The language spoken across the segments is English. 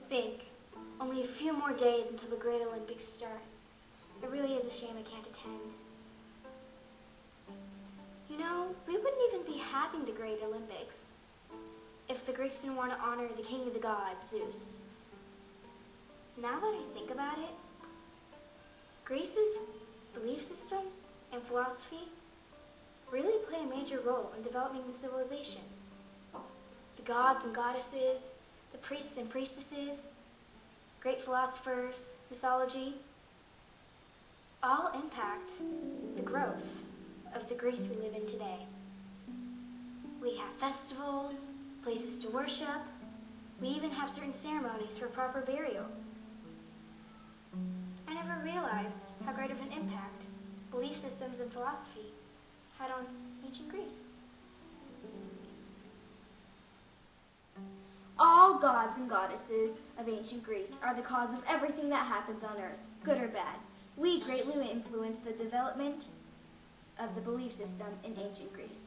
think, only a few more days until the Great Olympics start. It really is a shame I can't attend. You know, we wouldn't even be having the Great Olympics if the Greeks didn't want to honor the king of the gods, Zeus. Now that I think about it, Greece's belief systems and philosophy really play a major role in developing the civilization. The gods and goddesses, the priests and priestesses, great philosophers, mythology, all impact the growth of the Greece we live in today. We have festivals, places to worship. We even have certain ceremonies for proper burial. I never realized how great of an impact belief systems and philosophy had on ancient Greece. All gods and goddesses of ancient Greece are the cause of everything that happens on earth, good or bad. We greatly influenced the development of the belief system in ancient Greece.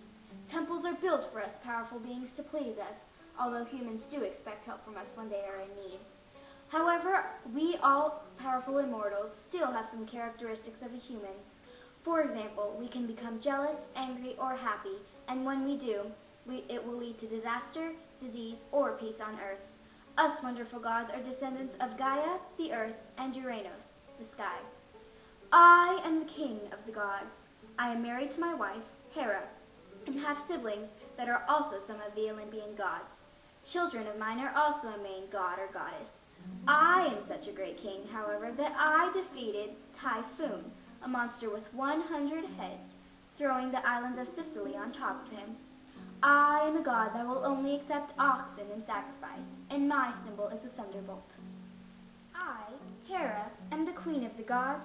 Temples are built for us powerful beings to please us, although humans do expect help from us when they are in need. However, we all-powerful immortals still have some characteristics of a human. For example, we can become jealous, angry, or happy, and when we do, it will lead to disaster, disease, or peace on earth. Us wonderful gods are descendants of Gaia, the earth, and Uranos, the sky. I am the king of the gods. I am married to my wife, Hera, and have siblings that are also some of the Olympian gods. Children of mine are also a main god or goddess. I am such a great king, however, that I defeated Typhoon, a monster with 100 heads, throwing the islands of Sicily on top of him. I am a god that will only accept oxen in sacrifice, and my symbol is the thunderbolt. I, Hera, am the queen of the gods,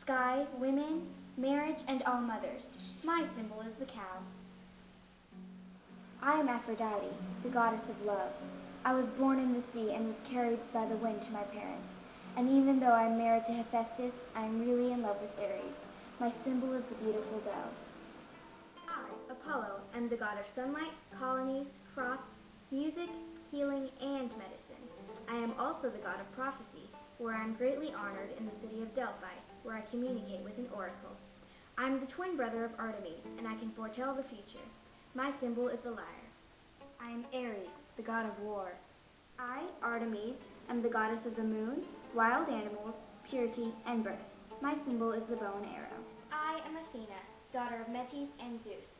sky, women, marriage, and all mothers. My symbol is the cow. I am Aphrodite, the goddess of love. I was born in the sea and was carried by the wind to my parents. And even though I am married to Hephaestus, I am really in love with Ares. My symbol is the beautiful dove. I, Apollo, am the god of sunlight, colonies, crops, music, healing, and medicine. I am also the god of prophecy, where I am greatly honored in the city of Delphi, where I communicate with an oracle. I am the twin brother of Artemis, and I can foretell the future. My symbol is the lyre. I am Ares, the god of war. I, Artemis, am the goddess of the moon, wild animals, purity, and birth. My symbol is the bow and arrow. I am Athena, daughter of Metis and Zeus.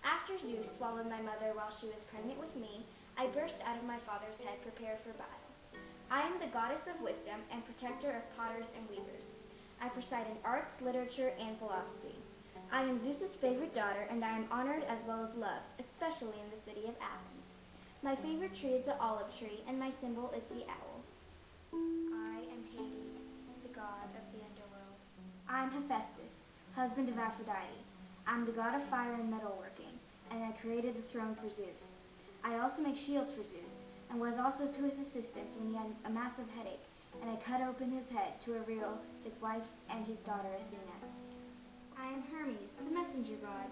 After Zeus swallowed my mother while she was pregnant with me, I burst out of my father's head prepared for battle. I am the goddess of wisdom and protector of potters and weavers. I preside in arts, literature, and philosophy. I am Zeus's favorite daughter, and I am honored as well as loved, especially in the city of Athens. My favorite tree is the olive tree, and my symbol is the owl. I am Hades, the god of the underworld. I am Hephaestus, husband of Aphrodite. I am the god of fire and metalworking, and I created the throne for Zeus. I also make shields for Zeus, and was also to his assistance when he had a massive headache, and I cut open his head to reveal his wife and his daughter Athena. I am Hermes, the messenger god.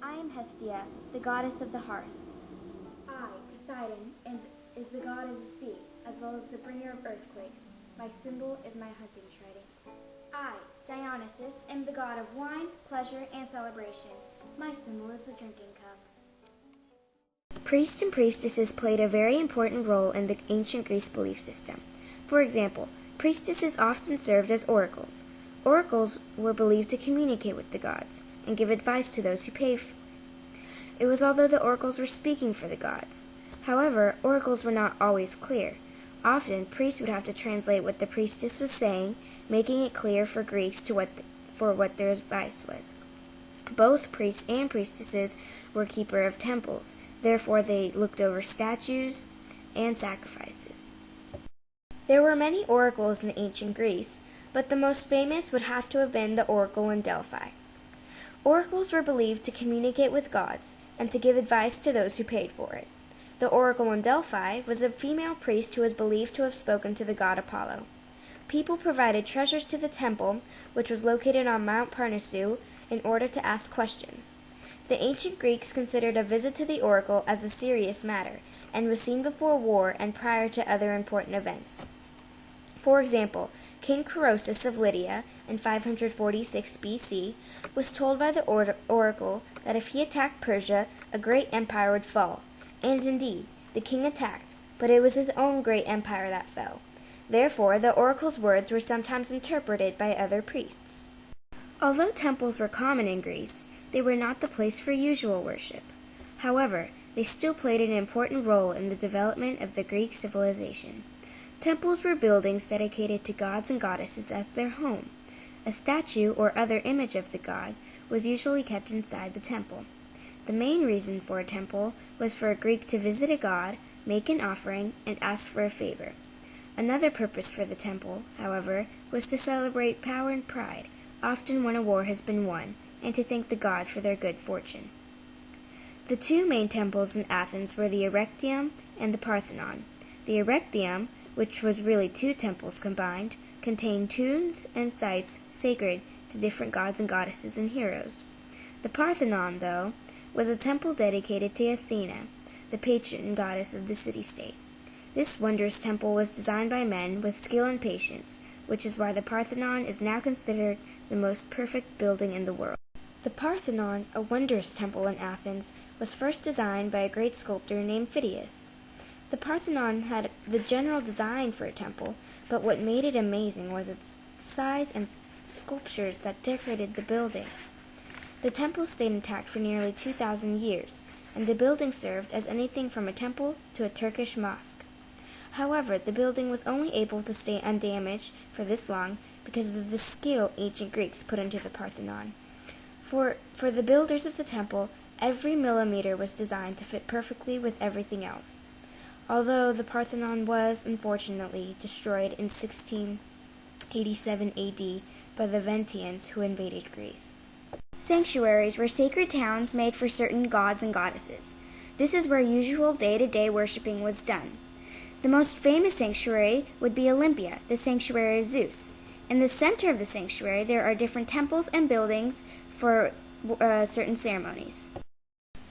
I am Hestia, the goddess of the hearth. I, Poseidon, is the god of the sea, as well as the bringer of earthquakes. My symbol is my hunting trident. I, Dionysus, am the god of wine, pleasure, and celebration. My symbol is the drinking cup. Priests and priestesses played a very important role in the ancient Greece belief system. For example, priestesses often served as oracles. Oracles were believed to communicate with the gods and give advice to those who paid for it. It was although the oracles were speaking for the gods. However, oracles were not always clear. Often, priests would have to translate what the priestess was saying, making it clear for Greeks what their advice was. Both priests and priestesses were keepers of temples. Therefore, they looked over statues and sacrifices. There were many oracles in ancient Greece, but the most famous would have to have been the oracle in Delphi. Oracles were believed to communicate with gods and to give advice to those who paid for it. The oracle in Delphi was a female priest who was believed to have spoken to the god Apollo. People provided treasures to the temple, which was located on Mount Parnasu, in order to ask questions. The ancient Greeks considered a visit to the oracle as a serious matter, and was seen before war and prior to other important events. For example, King Croesus of Lydia in 546 BC was told by the oracle that if he attacked Persia, a great empire would fall. And indeed, the king attacked, but it was his own great empire that fell. Therefore, the oracle's words were sometimes interpreted by other priests. Although temples were common in Greece, they were not the place for usual worship. However, they still played an important role in the development of the Greek civilization. Temples were buildings dedicated to gods and goddesses as their home. A statue or other image of the god was usually kept inside the temple. The main reason for a temple was for a Greek to visit a god, make an offering, and ask for a favor. Another purpose for the temple, however, was to celebrate power and pride, often when a war has been won, and to thank the god for their good fortune. The two main temples in Athens were the Erechtheum and the Parthenon. The Erechtheum, which was really two temples combined, contained tombs and sites sacred to different gods and goddesses and heroes. The Parthenon, though, was a temple dedicated to Athena, the patron goddess of the city-state. This wondrous temple was designed by men with skill and patience, which is why the Parthenon is now considered the most perfect building in the world. The Parthenon, a wondrous temple in Athens, was first designed by a great sculptor named Phidias. The Parthenon had the general design for a temple, but what made it amazing was its size and sculptures that decorated the building. The temple stayed intact for nearly 2,000 years, and the building served as anything from a temple to a Turkish mosque. However, the building was only able to stay undamaged for this long because of the skill ancient Greeks put into the Parthenon. For the builders of the temple, every millimeter was designed to fit perfectly with everything else. Although the Parthenon was, unfortunately, destroyed in 1687 AD by the Ventians who invaded Greece. Sanctuaries were sacred towns made for certain gods and goddesses. This is where usual day-to-day worshiping was done. The most famous sanctuary would be Olympia, the sanctuary of Zeus. In the center of the sanctuary, there are different temples and buildings for certain ceremonies.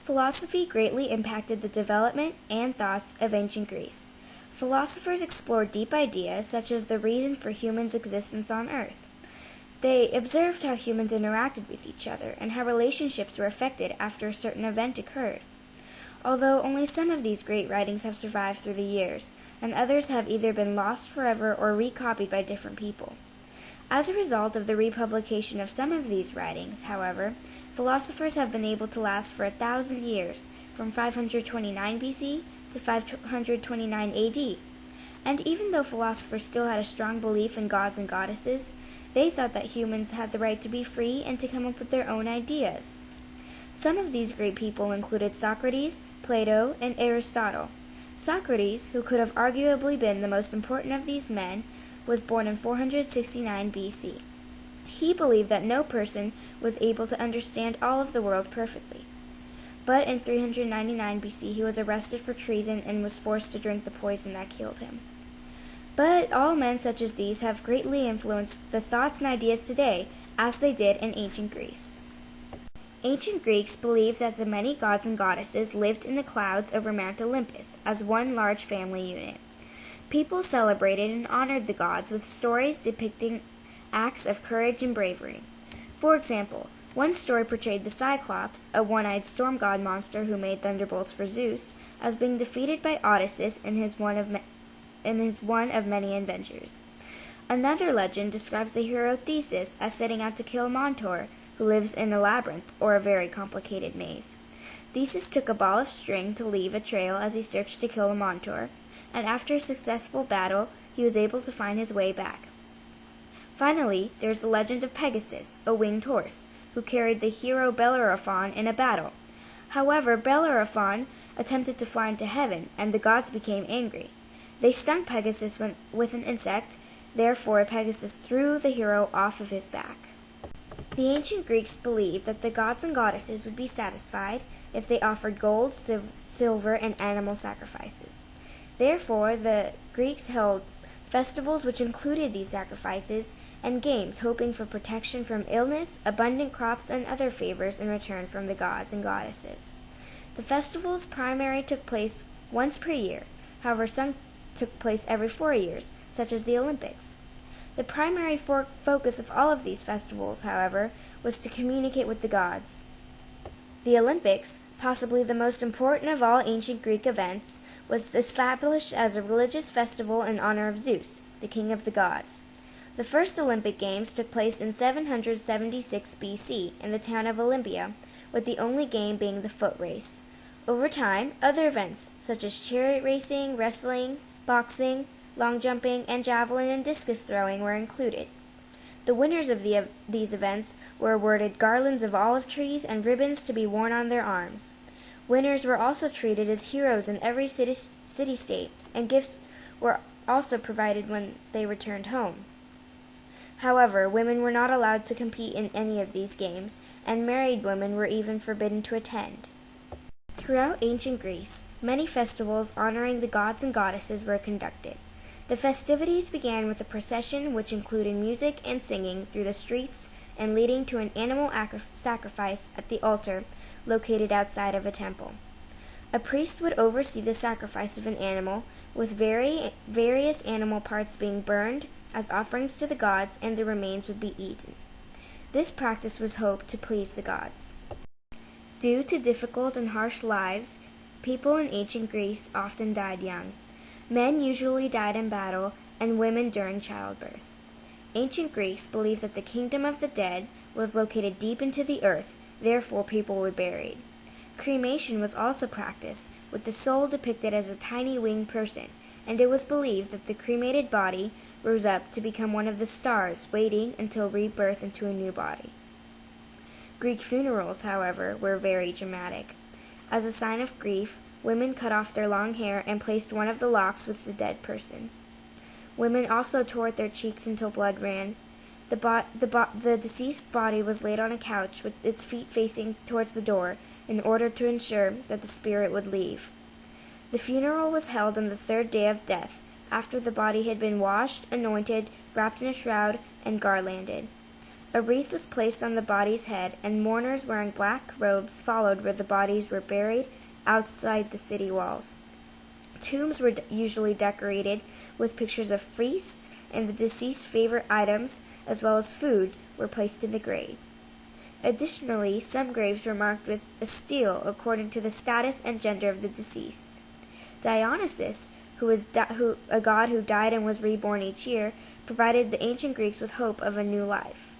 Philosophy greatly impacted the development and thoughts of ancient Greece. Philosophers explored deep ideas such as the reason for humans' existence on Earth. They observed how humans interacted with each other and how relationships were affected after a certain event occurred. Although only some of these great writings have survived through the years, and others have either been lost forever or recopied by different people. As a result of the republication of some of these writings, however, philosophers have been able to last for 1,000 years, from 529 BC to 529 AD. And even though philosophers still had a strong belief in gods and goddesses, they thought that humans had the right to be free and to come up with their own ideas. Some of these great people included Socrates, Plato, and Aristotle. Socrates, who could have arguably been the most important of these men, was born in 469 BC. He believed that no person was able to understand all of the world perfectly. But in 399 BC, he was arrested for treason and was forced to drink the poison that killed him. But all men such as these have greatly influenced the thoughts and ideas today, as they did in ancient Greece. Ancient Greeks believed that the many gods and goddesses lived in the clouds over Mount Olympus as one large family unit. People celebrated and honored the gods with stories depicting acts of courage and bravery. For example, one story portrayed the Cyclops, a one-eyed storm god monster who made thunderbolts for Zeus, as being defeated by Odysseus in his one of many adventures. Another legend describes the hero Theseus as setting out to kill Mentor, who lives in a labyrinth, or a very complicated maze. Theseus took a ball of string to leave a trail as he searched to kill Mentor, and after a successful battle, he was able to find his way back. Finally, there's the legend of Pegasus, a winged horse, who carried the hero Bellerophon in a battle. However, Bellerophon attempted to fly into heaven, and the gods became angry. They stung Pegasus with an insect, therefore Pegasus threw the hero off of his back. The ancient Greeks believed that the gods and goddesses would be satisfied if they offered gold, silver, and animal sacrifices. Therefore, the Greeks held festivals which included these sacrifices, and games hoping for protection from illness, abundant crops, and other favors in return from the gods and goddesses. The festivals primarily took place once per year, however some took place every 4 years, such as the Olympics. The primary focus of all of these festivals, however, was to communicate with the gods. The Olympics, possibly the most important of all ancient Greek events, was established as a religious festival in honor of Zeus, the king of the gods. The first Olympic Games took place in 776 BC in the town of Olympia, with the only game being the foot race. Over time, other events such as chariot racing, wrestling, boxing, long jumping, and javelin and discus throwing were included. The winners of these events were awarded garlands of olive trees and ribbons to be worn on their arms. Winners were also treated as heroes in every city-state, and gifts were also provided when they returned home. However, women were not allowed to compete in any of these games, and married women were even forbidden to attend. Throughout ancient Greece, many festivals honoring the gods and goddesses were conducted. The festivities began with a procession which included music and singing through the streets and leading to an animal sacrifice at the altar located outside of a temple. A priest would oversee the sacrifice of an animal, with various animal parts being burned as offerings to the gods, and the remains would be eaten. This practice was hoped to please the gods. Due to difficult and harsh lives, people in ancient Greece often died young. Men usually died in battle, and women during childbirth. Ancient Greece believed that the kingdom of the dead was located deep into the earth, therefore people were buried. Cremation was also practiced, with the soul depicted as a tiny winged person, and it was believed that the cremated body rose up to become one of the stars, waiting until rebirth into a new body. Greek funerals, however, were very dramatic. As a sign of grief, women cut off their long hair and placed one of the locks with the dead person. Women also tore at their cheeks until blood ran. The deceased body was laid on a couch with its feet facing towards the door in order to ensure that the spirit would leave. The funeral was held on the 3rd day of death, after the body had been washed, anointed, wrapped in a shroud, and garlanded. A wreath was placed on the body's head, and mourners wearing black robes followed where the bodies were buried outside the city walls. Tombs were usually decorated with pictures of feasts, and the deceased's favorite items, as well as food, were placed in the grave. Additionally, some graves were marked with a stele according to the status and gender of the deceased. Dionysus, a god who died and was reborn each year, provided the ancient Greeks with hope of a new life.